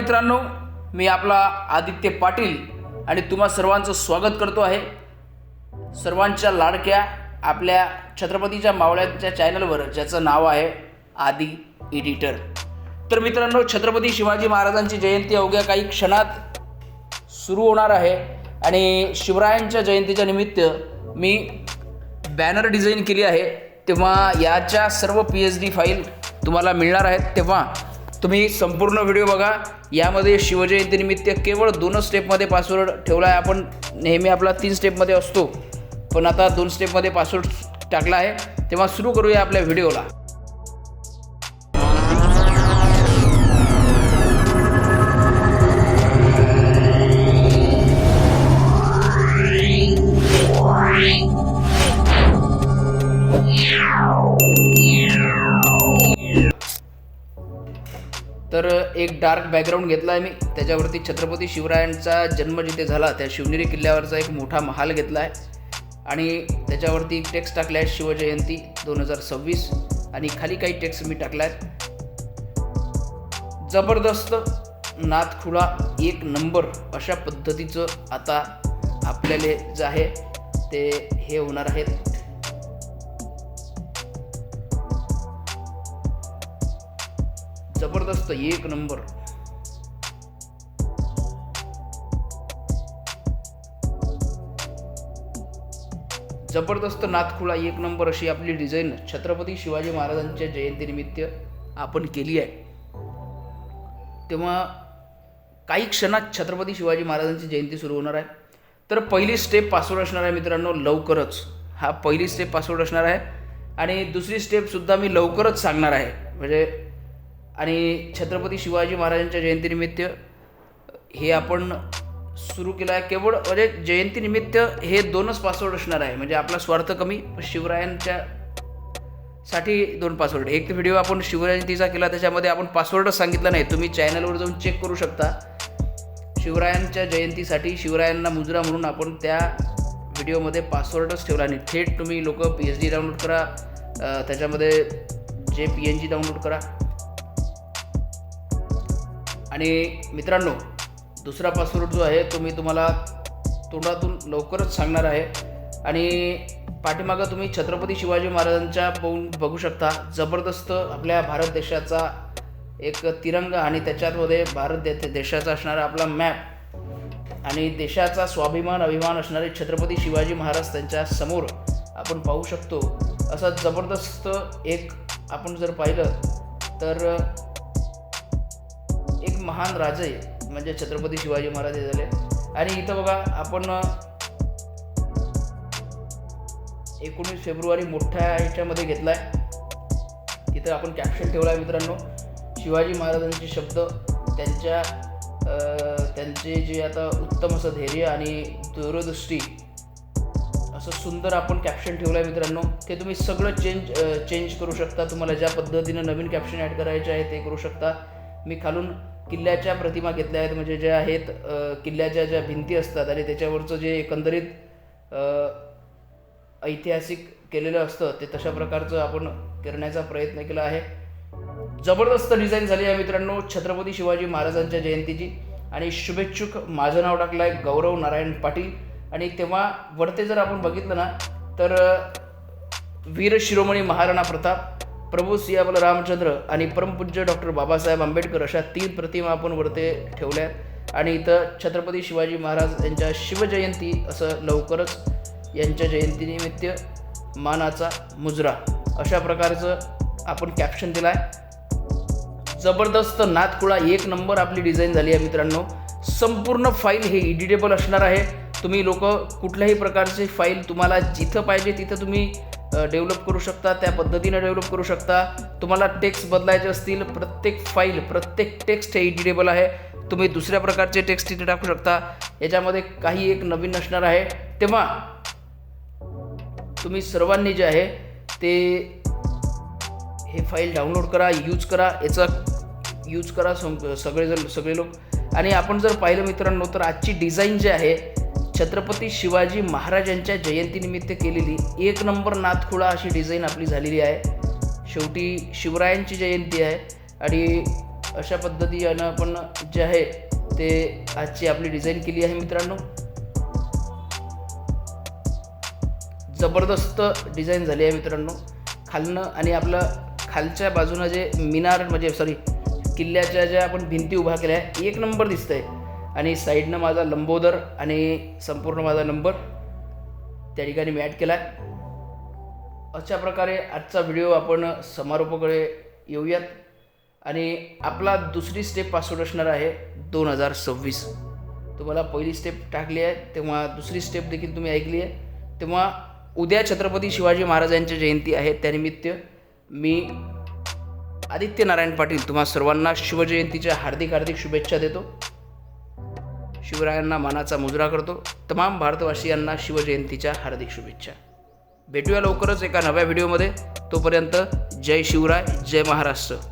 मित्रांनो, मी आपला आदित्य पाटील आणि तुम्हा सर्वांचं स्वागत करतो आहे सर्वांच्या लाडक्या आपल्या छत्रपतीच्या मावळ्यांच्या चॅनलवर, ज्याचं नाव आहे आदी एडिटर। तर मित्रांनो, छत्रपती शिवाजी महाराजांची जयंती अवघ्या काही क्षणात सुरू होणार आहे आणि शिवरायांच्या जयंतीच्या निमित्त मी बॅनर डिझाईन केली आहे। तेव्हा याच्या सर्व PSD फाईल तुम्हाला मिळणार आहेत, तेव्हा तुम्ही संपूर्ण व्हिडिओ बघा। यामध्ये शिवजयंतीनिमित्त केवळ 2 स्टेपमध्ये पासवर्ड ठेवला आहे। आपण नेहमी आपला 3 स्टेपमध्ये असतो, पण आता 2 स्टेपमध्ये पासवर्ड टाकला आहे। तेव्हा सुरू करूया आपल्या व्हिडिओला। तर एक डार्क बॅकग्राऊंड घेतला आहे मी, त्याच्यावरती छत्रपती शिवरायांचा जन्म जिथे झाला त्या शिवनेरी किल्ल्यावरचा एक मोठा महाल घेतला आहे आणि त्याच्यावरती एक टेक्स्ट टाकला आहे शिवजयंती 2026 आणि खाली काही टेक्स्ट मी टाकला आहे। जबरदस्त, नादखुळा, एक नंबर अशा पद्धतीचं आता आपल्याला जे आहे ते हे होणार आहेत। जबरदस्त, एक नंबर। जबरदस्त, नादखुळा, एक नंबर अशी आपली डिझाईन छत्रपती शिवाजी महाराजांच्या जयंतीनिमित्त आपण केली आहे। तेव्हा काही क्षणात छत्रपती शिवाजी महाराजांची जयंती सुरू होणार आहे। तर पहिली स्टेप पासवर्ड असणार आहे मित्रांनो, लवकरच। हा पहिली स्टेप पासवर्ड असणार आहे आणि दुसरी स्टेपसुद्धा मी लवकरच सांगणार आहे। म्हणजे आणि छत्रपती शिवाजी महाराजांच्या जयंतीनिमित्त हे आपण सुरू केलं आहे। केवळ म्हणजे जयंतीनिमित्त हे 2च पासवर्ड असणार आहे। म्हणजे आपला स्वार्थ कमी, शिवरायांच्या साठी 2 पासवर्ड। एक व्हिडिओ आपण शिवजयंतीचा केला, त्याच्यामध्ये आपण पासवर्डच सांगितला नाही। तुम्ही चॅनलवर जाऊन चेक करू शकता। शिवरायांच्या जयंतीसाठी शिवरायांना मुजरा म्हणून आपण त्या व्हिडिओमध्ये पासवर्डच ठेवला नाही। थेट तुम्ही लोक PSD डाउनलोड करा, त्याच्यामध्ये PNG डाउनलोड करा। आणि मित्रांनो, दुसरा पासवर्ड जो आहे तो मी तुम्हाला तोंडातून लवकरच सांगणार आहे। आणि पाठीमागं तुम्ही छत्रपती शिवाजी महाराजांच्या बघू शकता। जबरदस्त आपल्या भारत देशाचा एक तिरंगा आणि त्याच्यामध्ये भारत देशाचा असणारा आपला मॅप आणि देशाचा स्वाभिमान अभिमान असणारे छत्रपती शिवाजी महाराज त्यांच्या समोर आपण पाहू शकतो। असं जबरदस्त एक आपण जर पाहिलं तर एक महान राजे म्हणजे छत्रपती शिवाजी महाराज झाले। आणि इथं बघा, आपण 19 फेब्रुवारी मोठ्या ह्याच्यामध्ये घेतला आहे। इथं आपण कॅप्शन ठेवला आहे मित्रांनो, शिवाजी महाराजांचे शब्द, त्यांचे जे आता उत्तम असं धैर्य आणि दूरदृष्टी, असं सुंदर आपण कॅप्शन ठेवलं आहे मित्रांनो। ते तुम्ही सगळं चेंज करू शकता। तुम्हाला ज्या पद्धतीनं नवीन कॅप्शन ॲड करायचे आहे ते करू शकता। मी खालून किल्ल्याच्या प्रतिमा घेतल्या आहेत, म्हणजे ज्या आहेत किल्ल्याच्या ज्या भिंती असतात आणि त्याच्यावरचं जे एकंदरीत ऐतिहासिक केलेलं असतं ते तशा प्रकारचं आपण करण्याचा प्रयत्न केला आहे। जबरदस्त डिझाईन झाली आहे मित्रांनो छत्रपती शिवाजी महाराजांच्या जयंतीची। आणि शुभेच्छुक माझं नाव टाकलं आहे गौरव नारायण पाटील। आणि तेव्हा वरते जर आपण बघितलं ना, तर वीर शिरोमणी महाराणा प्रताप, प्रभू सियाबल रामचंद्र आणि परमपूज्य डॉक्टर बाबासाहेब आंबेडकर अशा 3 प्रतिमा आपण वरते ठेवल्या। आणि इथं छत्रपती शिवाजी महाराज यांच्या शिवजयंती असं लवकरच यांच्या जयंतीनिमित्त मानाचा मुजरा अशा प्रकारचं आपण कॅप्शन दिलं आहे। जबरदस्त, नादखुळा, एक नंबर आपली डिझाईन झाली आहे मित्रांनो। संपूर्ण फाईल हे एडिटेबल असणार आहे। तुम्ही लोक कुठल्याही प्रकारची फाईल तुम्हाला जिथं पाहिजे तिथं तुम्ही डेव्हलप करू शकता, त्या पद्धतीनं डेव्हलप करू शकता। तुम्हाला टेक्स्ट बदलायचे असतील, प्रत्येक फाईल, प्रत्येक टेक्स्ट हे एडिटेबल आहे। तुम्ही दुसऱ्या प्रकारचे टेक्स्ट तिथे टाकू शकता। याच्यामध्ये काही एक नवीन असणार आहे। तेव्हा तुम्ही सर्वांनी जे आहे ते हे फाईल डाउनलोड करा, यूज करा, याचा यूज करा सगळे लोक। आणि आपण जर पाहिलं मित्रांनो, तर आजची डिझाईन जी आहे छत्रपती शिवाजी महाराजांच्या जयंतीनिमित्त केलेली एक नंबर नादखुळा अशी डिझाईन आपली झालेली आहे। शेवटी शिवरायांची जयंती आहे आणि अशा पद्धतीनं आपण जे आहे ते आजची आपली डिझाईन केली आहे मित्रांनो. जबरदस्त डिझाईन झाली आहे मित्रांनो. खालनं आणि आपलं खालच्या बाजूनं जे मिनार म्हणजे किल्ल्याच्या ज्या आपण भिंती उभा केल्या आहे एक नंबर दिसतंय. आणि साईडनं माझा लंबोदर आणि संपूर्ण माझा नंबर त्या ठिकाणी मी ॲड केला आहे. अशा प्रकारे आजचा व्हिडिओ आपण समारोपाकडे येऊयात. आणि आपला दुसरी स्टेप पासवर्ड असणार आहे 2026. तुम्हाला पहिली स्टेप टाकली आहे तेव्हा दुसरी स्टेप देखील तुम्ही ऐकली आहे. तेव्हा उद्या छत्रपती शिवाजी महाराजांची जयंती आहे. त्यानिमित्त मी आदित्य नारायण पाटील तुम्हा सर्वांना शिवजयंतीच्या हार्दिक हार्दिक शुभेच्छा देतो. शिवरायांना मानाचा मुजरा करतो. तमाम भारतवासियांना शिवजयंतीच्या हार्दिक शुभेच्छा. भेटूया लवकरच एका नव्या व्हिडिओमध्ये. तोपर्यंत जय शिवराय, जय महाराष्ट्र.